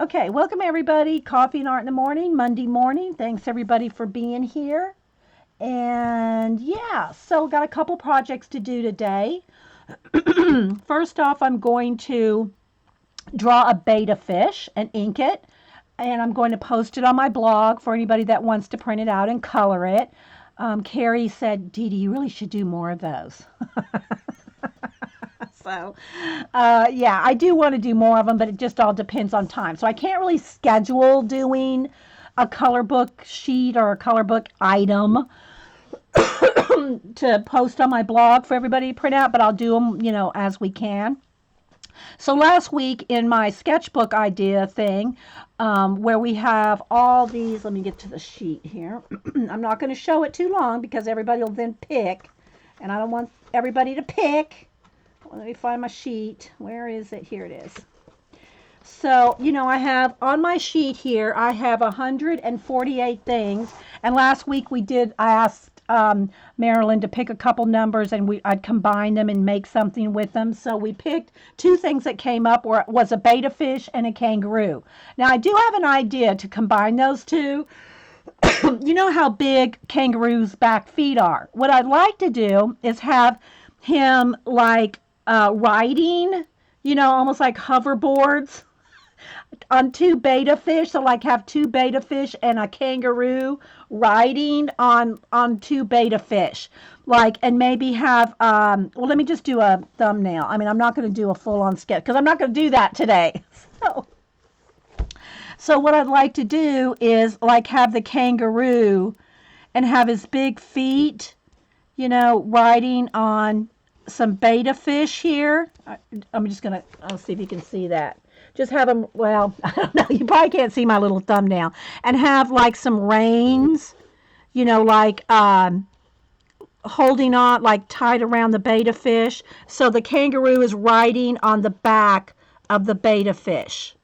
Okay, welcome everybody. Coffee and Art in the Morning, Monday morning. Thanks everybody for being here. And yeah, so got a couple projects to do today. First off, I'm going to draw a betta fish and ink it. And I'm going to post it on my blog for anybody that wants to print it out and color it. Carrie said, Dee Dee, you really should do more of those. So, yeah, I do want to do more of them, but it just all depends on time. So I can't really schedule doing a color book sheet or a color book item to post on my blog for everybody to print out, but I'll do them, as we can. So last week in my sketchbook idea thing, where we have all these, let me get to the sheet here. I'm not going to show it too long because everybody will then pick, and I don't want everybody to pick. Let me find my sheet. Where is it? Here it is. So, I have on my sheet here, I have 148 things. And last week I asked Marilyn to pick a couple numbers and I'd combine them and make something with them. So we picked two things that came up where it was a betta fish and a kangaroo. Now I do have an idea to combine those two. You know how big kangaroos' back feet are. What I'd like to do is have him like riding, almost like hoverboards on two betta fish. So like have two betta fish and a kangaroo riding on two betta fish. Like, and maybe have well, let me just do a thumbnail. I mean, I'm not going to do a full on sketch because I'm not going to do that today. So what I'd like to do is like have the kangaroo and have his big feet, riding on some betta fish here. I'm just going to, I'll see if you can see that. Just have them, well, I don't know, you probably can't see my little thumbnail. And have like some reins, like holding on, like tied around the betta fish. So the kangaroo is riding on the back of the betta fish.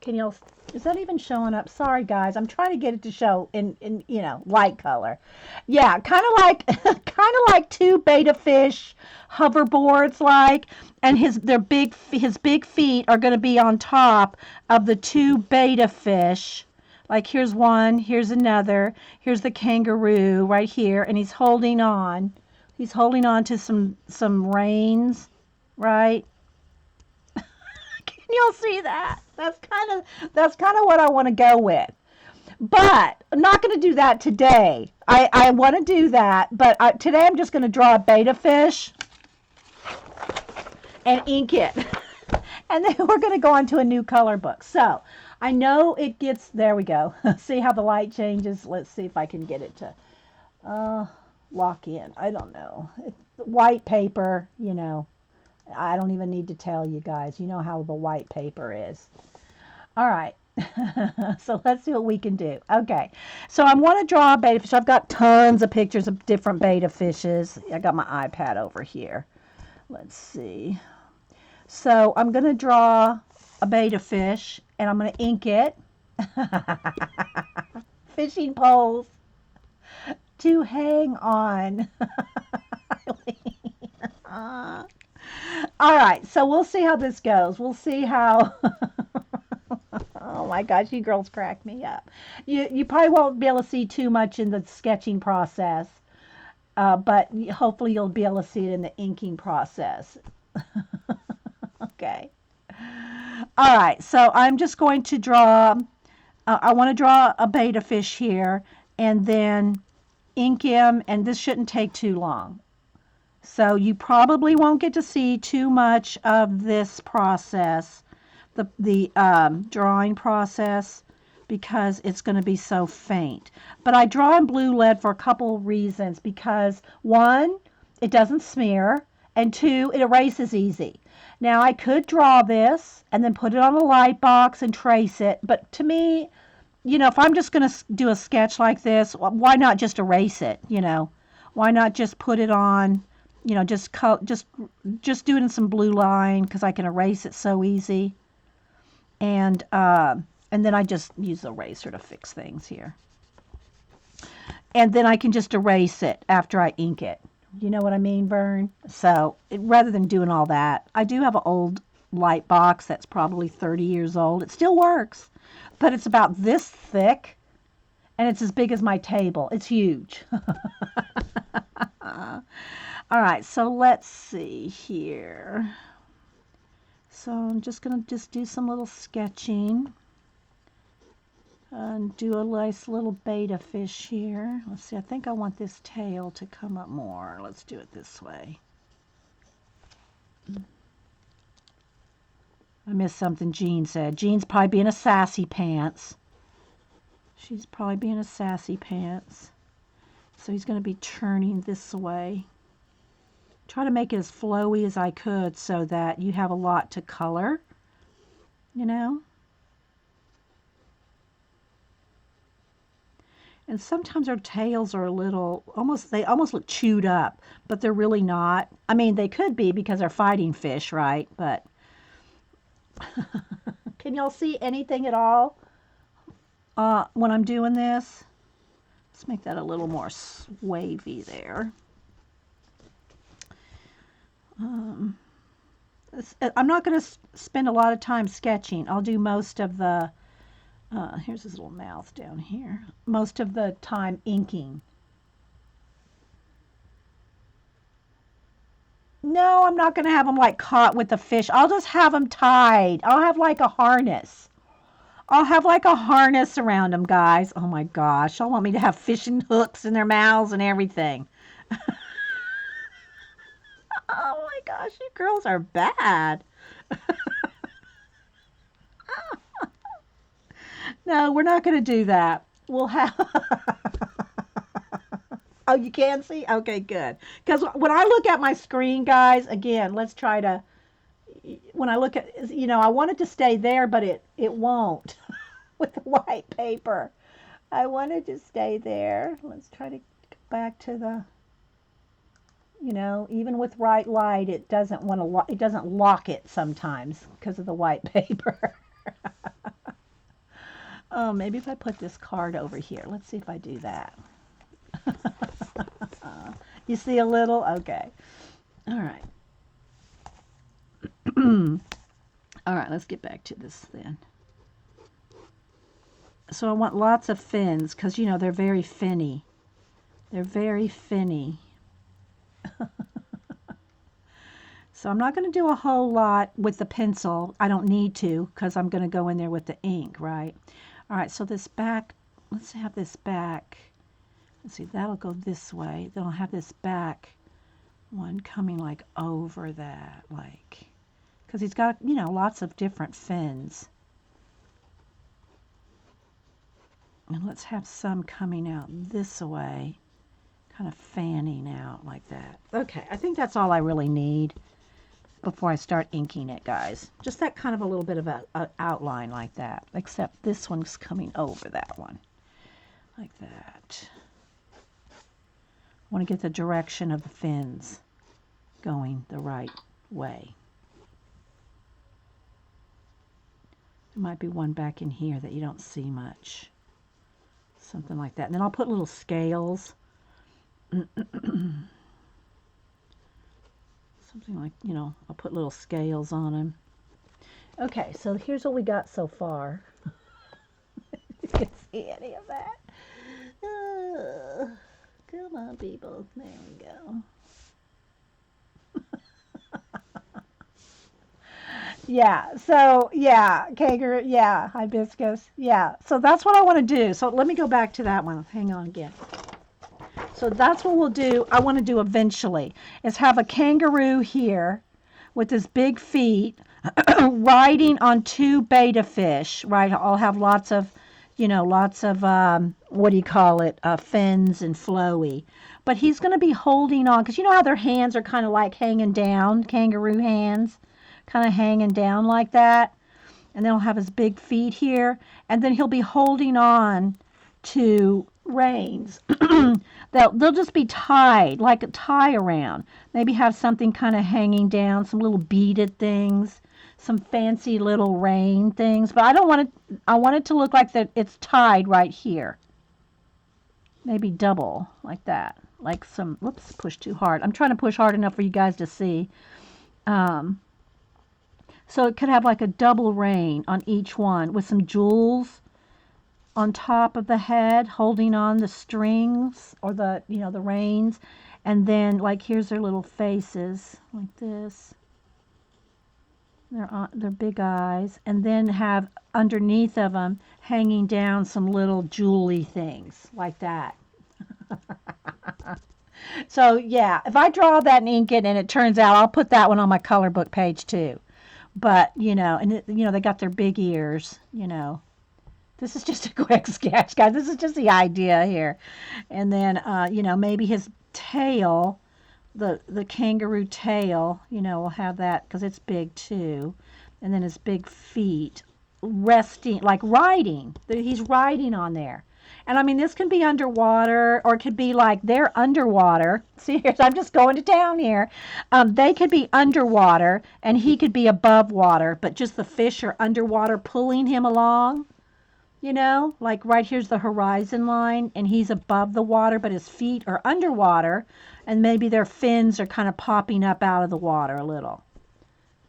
Can y'all, is that even showing up? Sorry guys, I'm trying to get it to show in light color. Yeah, kind of like kind of like two betta fish hoverboards like, and his big feet are going to be on top of the two betta fish. Like here's one, here's another, here's the kangaroo right here, and he's holding on. He's holding on to some reins, right? Can y'all see that? That's kind of what I want to go with. But I'm not going to do that today. I want to do that, but today I'm just going to draw a betta fish and ink it. And then we're going to go on to a new color book. So I know it gets, there we go. See how the light changes? Let's see if I can get it to lock in. I don't know. It's white paper, I don't even need to tell you guys. You know how the white paper is. All right. So let's see what we can do. Okay. So I want to draw a betta fish. I've got tons of pictures of different betta fishes. I got my iPad over here. Let's see. So I'm going to draw a betta fish and I'm going to ink it. Fishing poles to hang on. All right, so we'll see how this goes. We'll see how. Oh my gosh, you girls crack me up. You probably won't be able to see too much in the sketching process, but hopefully you'll be able to see it in the inking process. Okay. All right, so I'm just going to draw. I want to draw a betta fish here, and then ink him, and this shouldn't take too long. So you probably won't get to see too much of this process, the drawing process, because it's going to be so faint. But I draw in blue lead for a couple reasons, because one, it doesn't smear, and two, it erases easy. Now I could draw this and then put it on a light box and trace it, but to me, if I'm just going to do a sketch like this, why not just erase it, Why not just put it on, just do it in some blue line because I can erase it so easy. And then I just use the eraser to fix things here. And then I can just erase it after I ink it. You know what I mean, Vern? So rather than doing all that, I do have an old light box that's probably 30 years old. It still works, but it's about this thick, and it's as big as my table. It's huge. All right, so let's see here. So I'm just going to just do some little sketching and do a nice little betta fish here. Let's see, I think I want this tail to come up more. Let's do it this way. I missed something Jean said. Jean's probably being a sassy pants. She's probably being a sassy pants. So he's going to be turning this way. Try to make it as flowy as I could so that you have a lot to color, you know. And sometimes our tails are a little, they almost look chewed up, but they're really not. I mean, they could be because they're fighting fish, right? But can y'all see anything at all when I'm doing this? Let's make that a little more wavy there. I'm not going to spend a lot of time sketching. I'll do most of the, here's his little mouth down here, most of the time inking. No, I'm not going to have them like caught with the fish. I'll just have them tied. I'll have like a harness. I'll have like a harness around them, guys. Oh my gosh. Y'all want me to have fishing hooks in their mouths and everything. Oh my gosh, you girls are bad. No, we're not going to do that. We'll have... Oh, you can see? Okay, good. Because when I look at my screen, guys, again, let's try to... When I look at, you know, I want it to stay there, but it won't with the white paper. I want it to stay there. Let's try to go back to the... You know, even with bright light, it doesn't want to. It doesn't lock it sometimes because of the white paper. Oh, maybe if I put this card over here. Let's see if I do that. You see a little? Okay. All right. All right. Let's get back to this then. So I want lots of fins because you know they're very finny. They're very finny. So I'm not going to do a whole lot with the pencil. I don't need to because I'm going to go in there with the ink, right? All right, so this back, let's have this back. Let's see, that'll go this way. Then I'll have this back one coming like over that, like, because he's got, you know, lots of different fins. And let's have some coming out this way, kind of fanning out like that. Okay, I think that's all I really need before I start inking it, guys. Just that kind of a little bit of a outline like that, except this one's coming over that one, like that. I want to get the direction of the fins going the right way. There might be one back in here that you don't see much. Something like that. And then I'll put little scales. Something like, you know, I'll put little scales on them. Okay, so here's what we got so far. You can see any of that. Come on, people. There we go. Yeah, so, yeah, Kangaroo, yeah, hibiscus, yeah. So that's what I want to do. So let me go back to that one. Hang on again. So that's what we'll do. I want to do eventually is have a kangaroo here with his big feet riding on two betta fish, right? I'll have lots of, you know, what do you call it, fins and flowy. But he's going to be holding on, because you know how their hands are kind of like hanging down, kangaroo hands, kind of hanging down like that. And then he'll have his big feet here, and then he'll be holding on to reins. They'll just be tied, like a tie around. Maybe have something kind of hanging down, some little beaded things, some fancy little rein things. But I don't want it, I want it to look like that it's tied right here. Maybe double, like that. Like some, whoops, push too hard. I'm trying to push hard enough for you guys to see. So it could have like a double rein on each one with some jewels on top of the head holding on the strings or the, the reins. And then like here's their little faces like this. Their big eyes, and then have underneath of them hanging down some little jewelry things like that. So yeah, if I draw that and ink it and it turns out, I'll put that one on my color book page too. But and they got their big ears. This is just a quick sketch, guys. This is just the idea here, and then maybe his tail, the kangaroo tail, will have that because it's big too, and then his big feet resting like riding. He's riding on there. And I mean, this can be underwater, or it could be like they're underwater. See, here, I'm just going to town here. They could be underwater, and he could be above water, but just the fish are underwater pulling him along. Like right here's the horizon line, and he's above the water, but his feet are underwater, and maybe their fins are kind of popping up out of the water a little.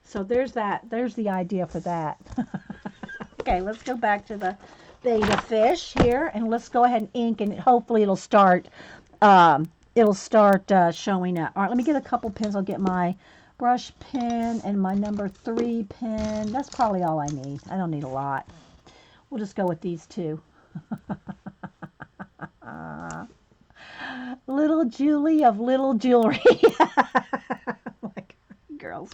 So there's that. There's the idea for that. Okay, let's go back to the betta fish here, and let's go ahead and ink, and hopefully it'll start showing up. All right, let me get a couple pens. I'll get my brush pen and my number 3 pen. That's probably all I need. I don't need a lot. We'll just go with these two. Little Julie of Little Jewelry. Like, girls.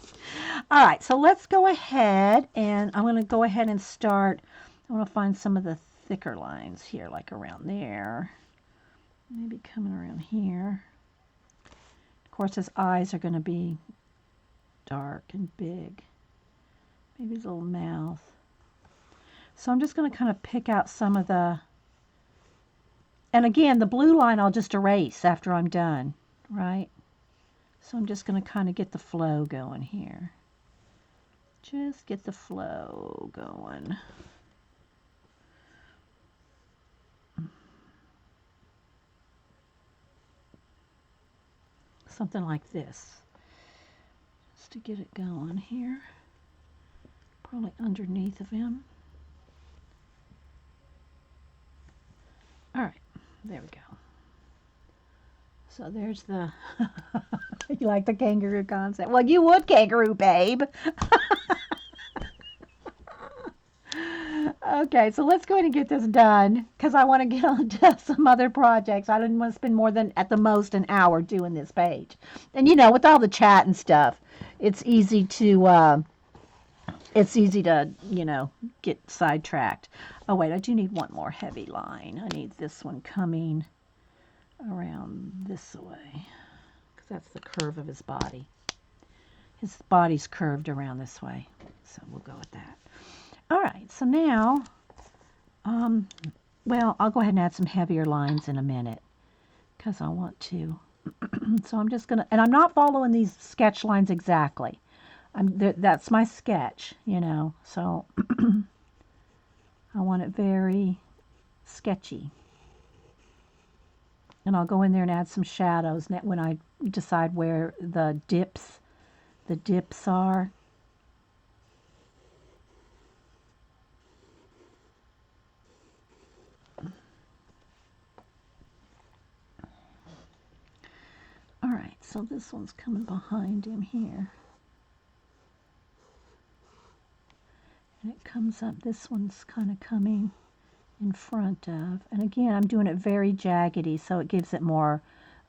All right, so let's go ahead, and I'm going to go ahead and start. I want to find some of the thicker lines here, like around there. Maybe coming around here. Of course, his eyes are going to be dark and big. Maybe his little mouth. So I'm just going to kind of pick out some of the, and again, the blue line I'll just erase after I'm done, right? So I'm just going to kind of get the flow going here. Just get the flow going. Something like this. Just to get it going here. Probably underneath of him. All right, there we go. So there's the, you like the kangaroo concept? Well, you would, kangaroo babe. Okay, so let's go ahead and get this done because I want to get on to some other projects. I didn't want to spend more than, at the most, an hour doing this page. And with all the chat and stuff, it's easy to, get sidetracked. Oh, wait, I do need one more heavy line. I need this one coming around this way because that's the curve of his body. His body's curved around this way, so we'll go with that. All right, so now, well, I'll go ahead and add some heavier lines in a minute because I want to. So I'm just going to, and I'm not following these sketch lines exactly. That's my sketch, so I want it very sketchy. And I'll go in there and add some shadows when I decide where the dips are. All right, so this one's coming behind him here. And it comes up, this one's kind of coming in front of, and again, I'm doing it very jaggedy, so it gives it more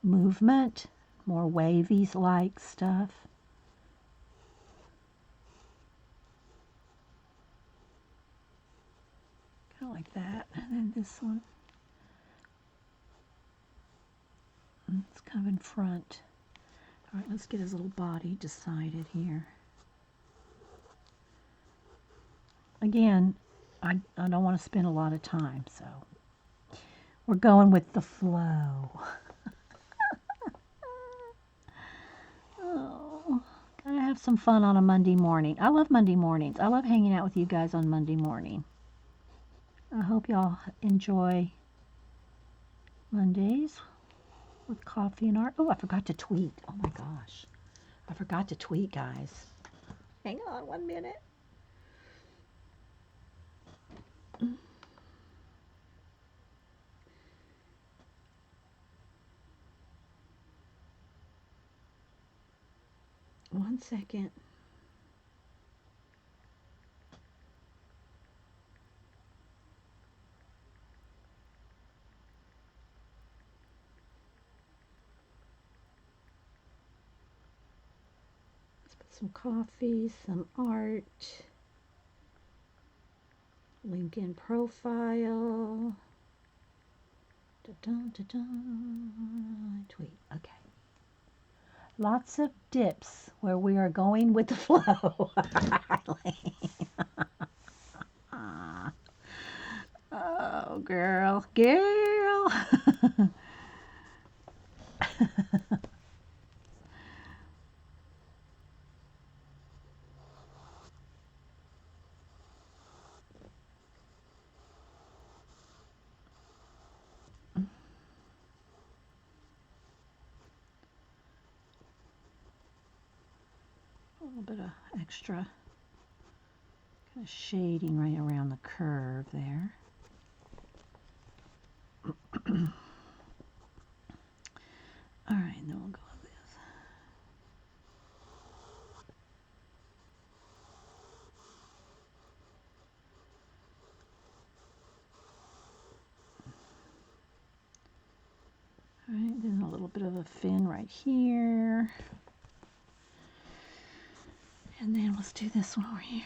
movement, more wavy-like stuff. Kind of like that, and then this one, it's kind of in front. All right, let's get his little body decided here. Again, I don't want to spend a lot of time, so we're going with the flow. Oh, gotta have some fun on a Monday morning. I love Monday mornings. I love hanging out with you guys on Monday morning. I hope y'all enjoy Mondays with coffee and art. Oh, I forgot to tweet. Oh my gosh. I forgot to tweet, guys. Hang on 1 minute. One second. Let's put some coffee, some art, LinkedIn profile. Da-dun, da-dun. Tweet. Okay. Lots of dips where we are going with the flow. Oh, girl, girl. A little bit of extra kind of shading right around the curve there. All right, then we'll go with this. All right, then a little bit of a fin right here. And then let's do this one over here.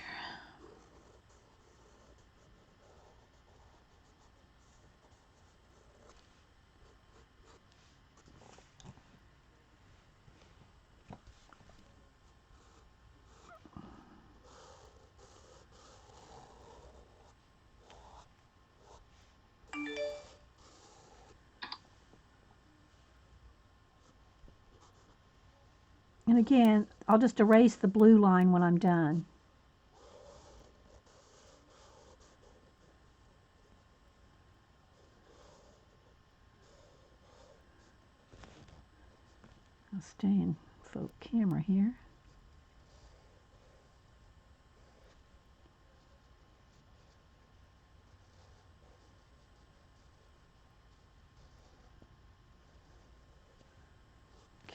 And again, I'll just erase the blue line when I'm done. I'll stay in focus camera here.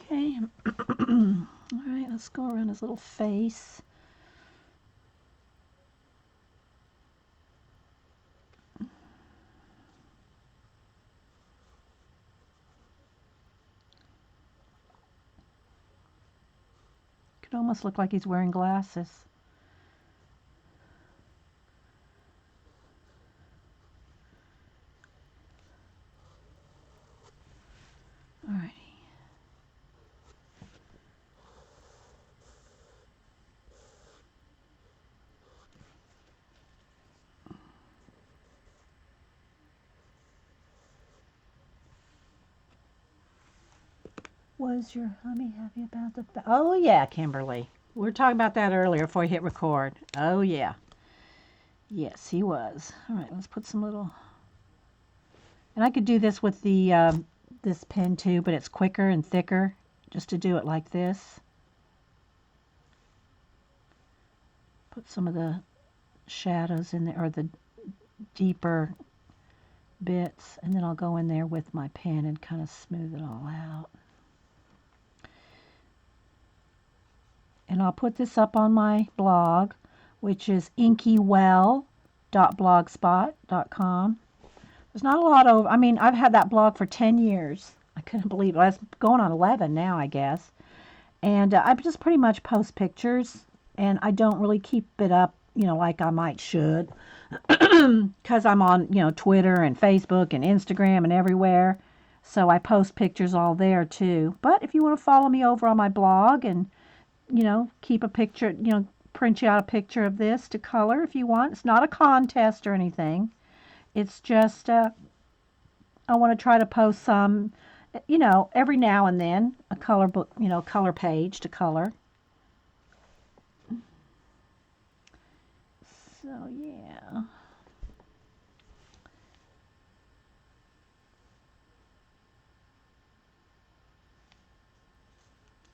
Okay. All right, let's go around his little face. Could almost look like he's wearing glasses. All right. Was your hubby happy about the... Oh, yeah, Kimberly. We were talking about that earlier before I hit record. Oh, yeah. Yes, he was. All right, let's put some little... And I could do this with the this pen too, but it's quicker and thicker just to do it like this. Put some of the shadows in there, or the deeper bits, and then I'll go in there with my pen and kind of smooth it all out. And I'll put this up on my blog, which is inkywell.blogspot.com. There's not a lot of, I mean, I've had that blog for 10 years. I couldn't believe it. I was going on 11 now, I guess. And I just pretty much post pictures, and I don't really keep it up, you know, like I might should, because I'm on, you know, Twitter and Facebook and Instagram and everywhere. So I post pictures all there too. But if you want to follow me over on my blog and, you know, keep a picture, you know, print you out a picture of this to color if you want. It's not a contest or anything. It's just, I want to try to post some, you know, every now and then, a color book, you know, color page to color. So, yeah.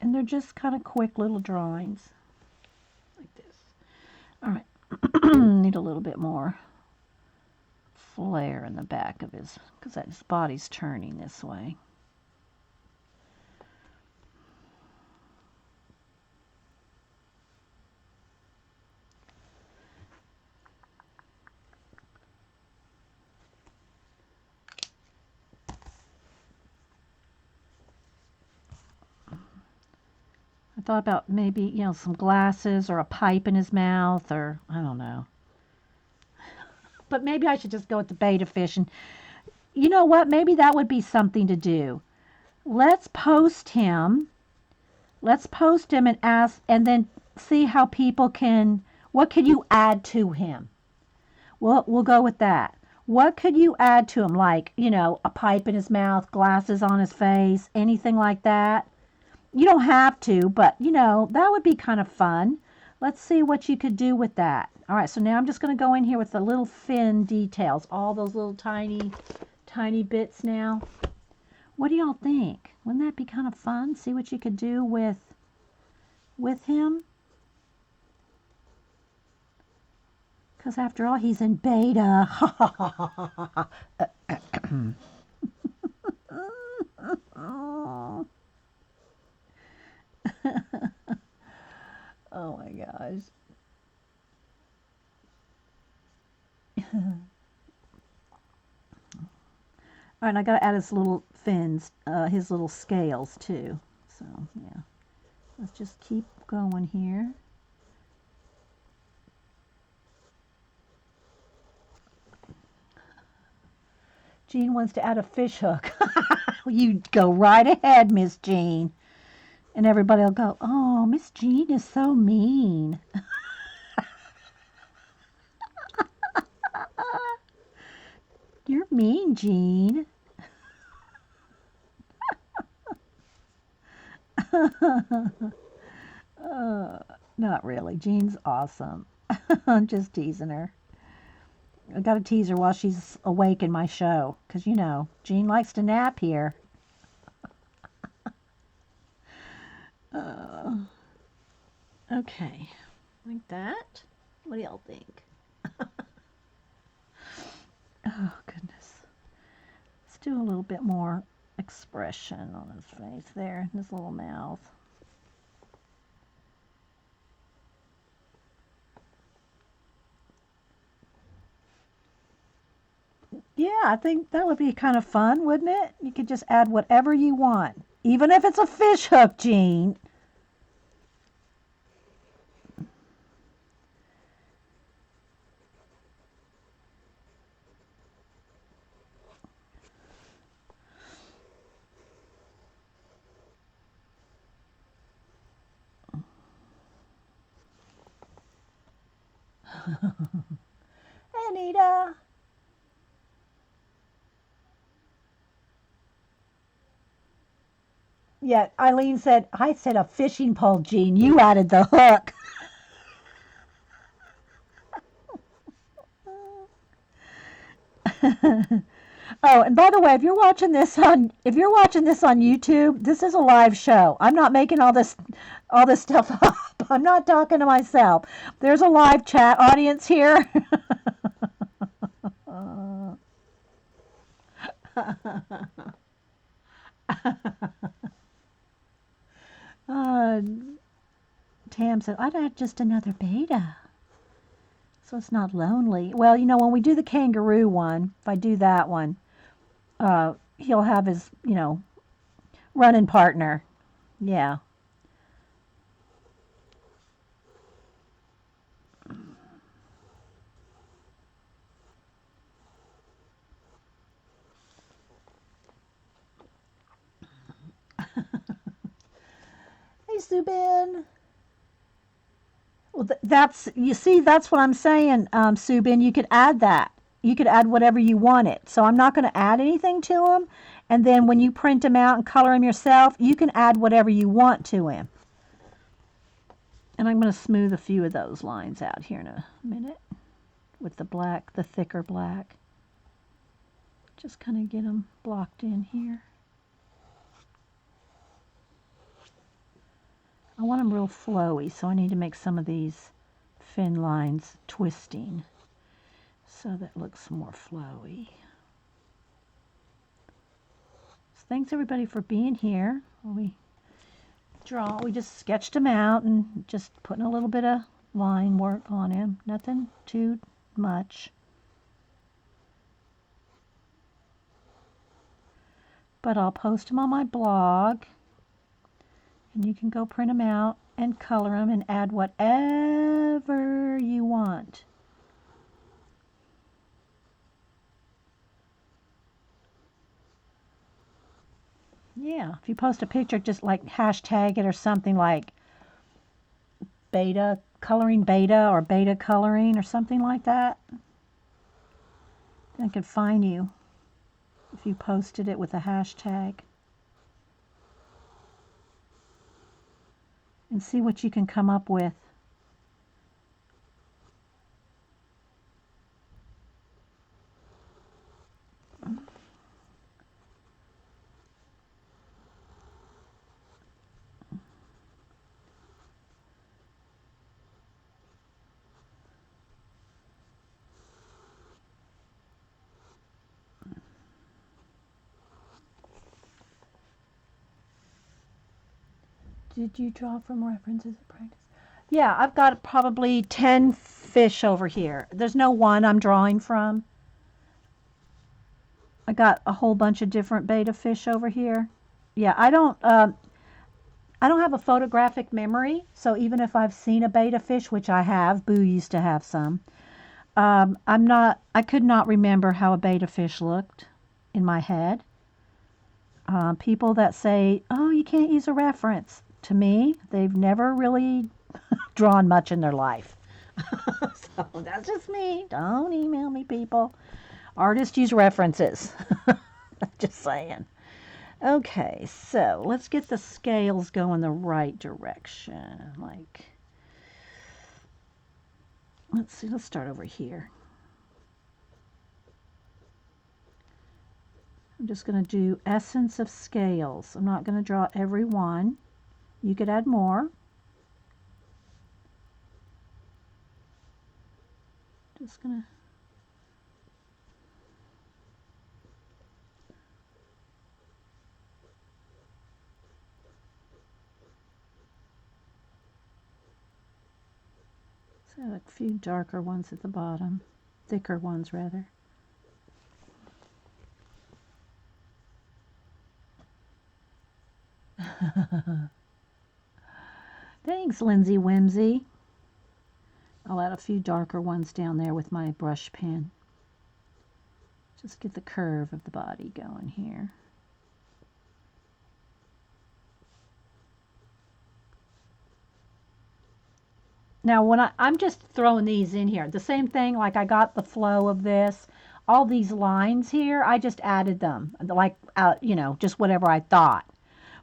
And they're just kind of quick little drawings, like this. All right. Need a little bit more flare in the back of his, because his body's turning this way. I thought about maybe, some glasses or a pipe in his mouth, or I don't know. But maybe I should just go with the betta fish. And you know what? Maybe that would be something to do. Let's post him. Let's post him and ask, and then see how people can. What could you add to him? We'll go with that. What could you add to him? Like, a pipe in his mouth, glasses on his face, anything like that? You don't have to, but that would be kind of fun. Let's see what you could do with that. All right, so now I'm just going to go in here with the little fin details, all those little tiny, tiny bits now. What do y'all think? Wouldn't that be kind of fun? See what you could do with him? Because after all, he's in beta. Oh my gosh. All right, I got to add his little fins, his little scales too. So, yeah. Let's just keep going here. Jean wants to add a fish hook. You go right ahead, Miss Jean. And everybody will go, oh, Miss Jean is so mean. You're mean, Jean. Not really. Jean's awesome. I'm just teasing her. I got to tease her while she's awake in my show. Because, Jean likes to nap here. Okay. Like that. What do y'all think? Oh, goodness. Let's do a little bit more expression on his face there, his little mouth. Yeah, I think that would be kind of fun, wouldn't it? You could just add whatever you want, even if it's a fish hook, Jean. Hey, Anita. Yeah, Eileen said, I said a fishing pole, Jean. You added the hook. Oh, and by the way, if you're watching this on YouTube, this is a live show. I'm not making all this stuff up. I'm not talking to myself. There's a live chat audience here. uh, Tam said, I'd add just another beta. So it's not lonely. Well, when we do the kangaroo one, if I do that one, he'll have his, running partner. Yeah. Hey, Subin. Well, that's what I'm saying, Subin. You could add that. You could add whatever you wanted. So I'm not going to add anything to him. And then when you print him out and color him yourself, you can add whatever you want to him. And I'm going to smooth a few of those lines out here in a minute with the black, the thicker black. Just kind of get them blocked in here. I want them real flowy, so I need to make some of these fin lines twisting so that looks more flowy. So thanks everybody for being here. We just sketched him out and just putting a little bit of line work on him. Nothing too much. But I'll post them on my blog, and you can go print them out and color them and add whatever you want. Yeah, if you post a picture, just like hashtag it or something like beta, coloring beta or beta coloring or something like that. I could find you if you posted it with a hashtag. And see what you can come up with. Did you draw from references at practice? Yeah, I've got probably 10 fish over here. There's no one I'm drawing from. I got a whole bunch of different betta fish over here. Yeah, I don't have a photographic memory, so even if I've seen a betta fish, which I have, Boo used to have some, I could not remember how a betta fish looked in my head. People that say, oh, you can't use a reference, to me, they've never really drawn much in their life. So that's just me. Don't email me, people. Artists use references. Just saying. Okay, so let's get the scales going the right direction. Like, let's see, let's start over here. I'm just going to do essence of scales. I'm not going to draw every one. You could add more. Just going to a few darker ones at the bottom, thicker ones rather. Thanks, Lindsay Whimsy. I'll add a few darker ones down there with my brush pen. Just get the curve of the body going here. Now, when I'm just throwing these in here, the same thing, like I got the flow of this, all these lines here, I just added them, like, just whatever I thought.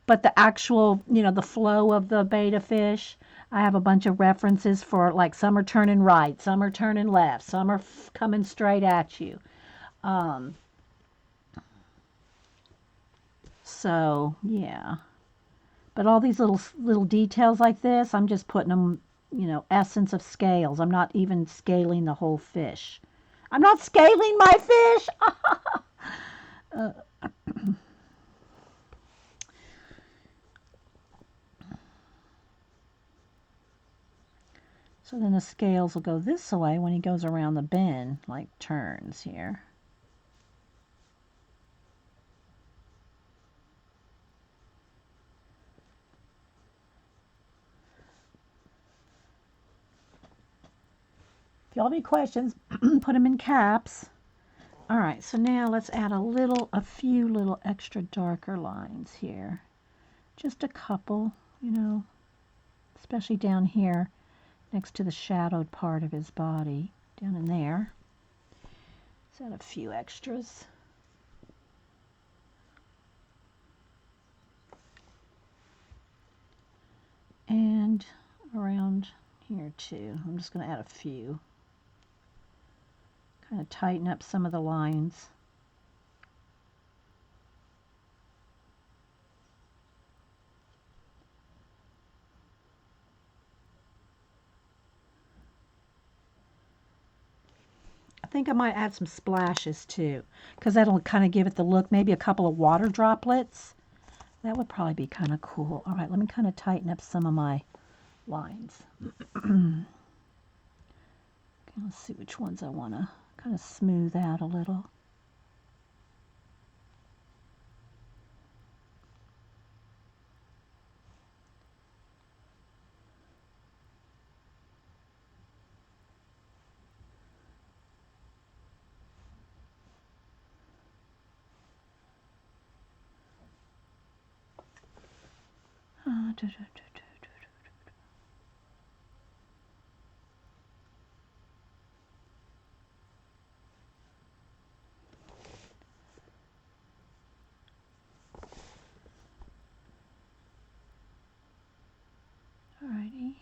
But the actual, the flow of the betta fish, I have a bunch of references for, like, some are turning right, some are turning left, some are coming straight at you. So, yeah. But all these little details like this, I'm just putting them, essence of scales. I'm not even scaling the whole fish. I'm not scaling my fish! So then the scales will go this way when he goes around the bend, like turns here. If y'all have any questions, put them in caps. All right, so now let's add a few little extra darker lines here. Just a couple, especially down here next to the shadowed part of his body, down in there. Let's add a few extras. And around here too. I'm just going to add a few. Kind of tighten up some of the lines. think I might add some splashes too, because that'll kind of give it the look. Maybe a couple of water droplets. That would probably be kind of cool. All right, let me kind of tighten up some of my lines. Okay, let's see which ones I want to kind of smooth out a little. Alrighty.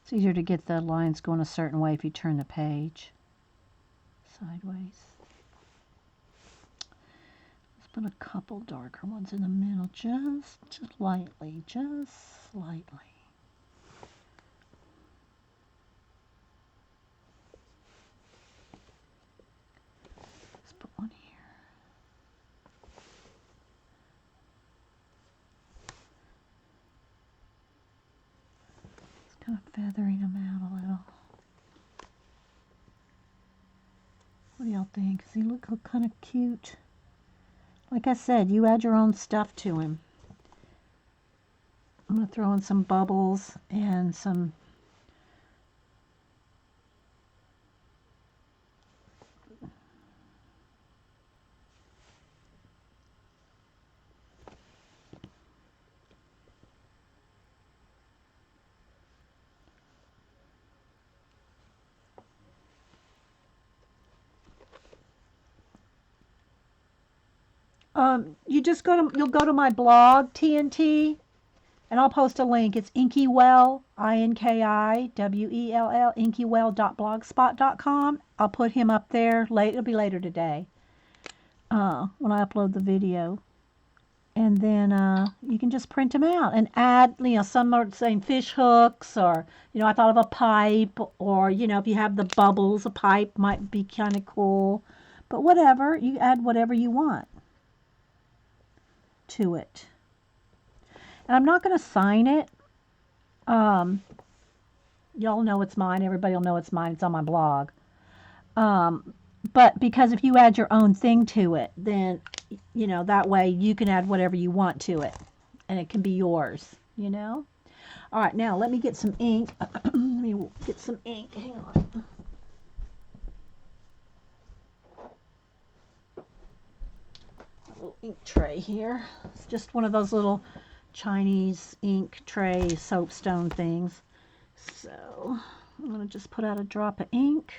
It's easier to get the lines going a certain way if you turn the page sideways. Let's put a couple darker ones in the middle, just lightly, just slightly. Let's put one here. Just kind of feathering them out a little. What do y'all think? Does he look kind of cute? Like I said, you add your own stuff to him. I'm going to throw in some bubbles and some you'll go to my blog, TNT, and I'll post a link. It's Inkywell, INKIWELL, inkywell.blogspot.com. I'll put him up there late. It'll be later today when I upload the video. And then you can just print them out and add, some are saying fish hooks, or, I thought of a pipe, or, if you have the bubbles, a pipe might be kind of cool. But whatever, you add whatever you want to it. And I'm not going to sign it. Y'all know it's mine. Everybody will know it's mine. It's on my blog. But because if you add your own thing to it, then, that way you can add whatever you want to it. And it can be yours, All right, now let me get some ink. Let me get some ink. Hang on. A little ink tray here. It's just one of those little Chinese ink tray soapstone things. So I'm going to just put out a drop of ink.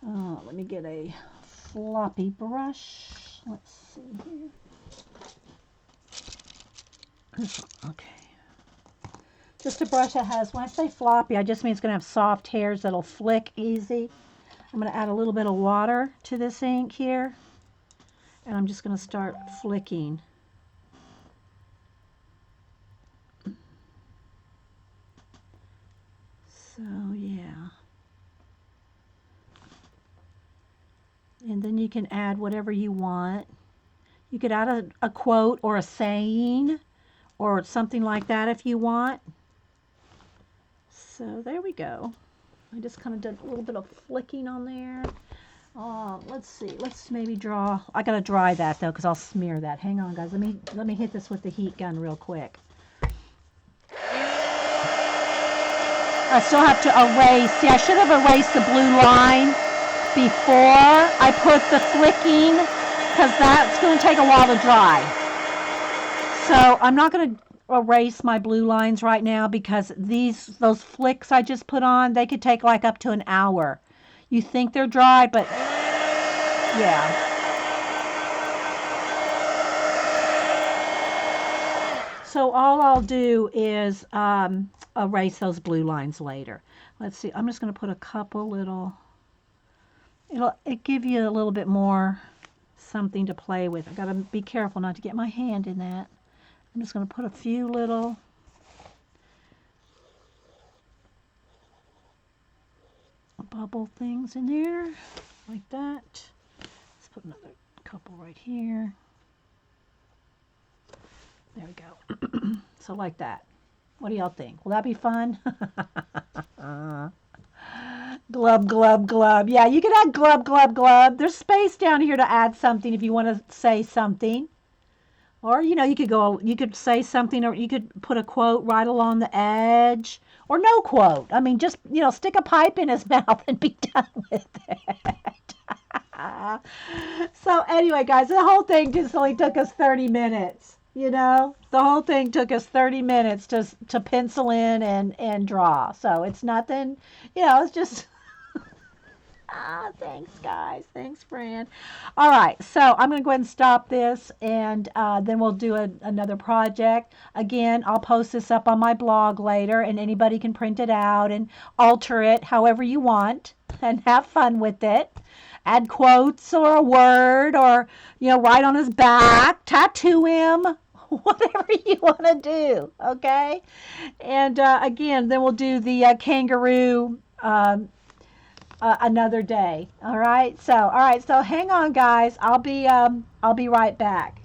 Let me get a floppy brush. Let's see here. Okay. Just a brush that has, when I say floppy, I just mean it's going to have soft hairs that'll flick easy. I'm going to add a little bit of water to this ink here. And I'm just going to start flicking. So, yeah. And then you can add whatever you want. You could add a quote or a saying or something like that if you want. So there we go. I just kind of did a little bit of flicking on there. Let's see. Let's maybe draw. I gotta dry that though, because I'll smear that. Hang on, guys. Let me hit this with the heat gun real quick. I still have to erase. See, I should have erased the blue line before I put the flicking, because that's going to take a while to dry. So I'm not going to erase my blue lines right now, because those flicks I just put on, they could take like up to an hour. You think they're dry, but yeah. So all I'll do is erase those blue lines later. Let's see. I'm just going to put a couple little. it give you a little bit more something to play with. I gotta be careful not to get my hand in that. I'm just gonna put a few little bubble things in there like that. Let's put another couple right here. There we go. So like that. What do y'all think? Will that be fun? Glub, glub, glub. Yeah, you can add glub, glub, glub. There's space down here to add something if you want to say something. Or, you could say something, or you could put a quote right along the edge. Or no quote. I mean, just, stick a pipe in his mouth and be done with it. So anyway, guys, the whole thing just only took us 30 minutes. The whole thing took us 30 minutes to pencil in and draw. So it's nothing, it's just, thanks, guys. Thanks, Fran. All right, so I'm going to go ahead and stop this, and then we'll do another project. Again, I'll post this up on my blog later, and anybody can print it out and alter it however you want and have fun with it. Add quotes or a word, or, write on his back, tattoo him, whatever you want to do, okay? And again, then we'll do the kangaroo another day. All right. So hang on, guys. I'll be right back.